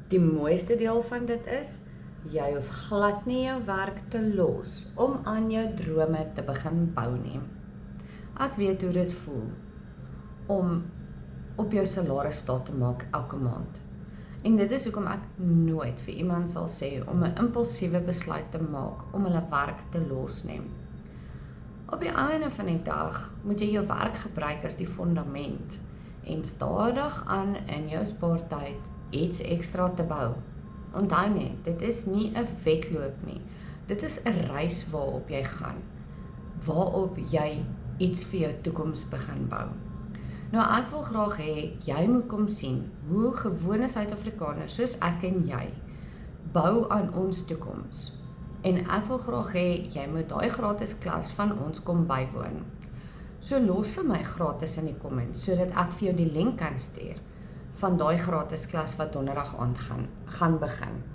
Die mooiste deel van dit is, jy hoef glad nie jou werk te los om aan jou drome te begin bou nie. Ek weet hoe dit voel om op jou salaris staat te maak elke maand. En dit is hoekom ek nooit vir iemand sal sê om 'n impulsiewe besluit te maak om hulle werk te los nie. Op die einde van die dag moet jy jou werk gebruik as die fondament en stadig aan in jou spaartyd iets ekstra te bou. Onthou net, dit is nie 'n wedloop nie. Dit is 'n reis waarop jy gaan, waarop jy iets vir jou toekoms begin bou. Nou ek wil graag hê, jy moet kom sien hoe gewone Suid-Afrikaners soos ek en jy bou aan ons toekoms. En ek wil graag hê, jy moet daai gratis klas van ons kom bywoon. So los vir my gratis in die comments, sodat ek vir jou die link kan stuur van daai gratis klas wat donderdag aand gaan begin.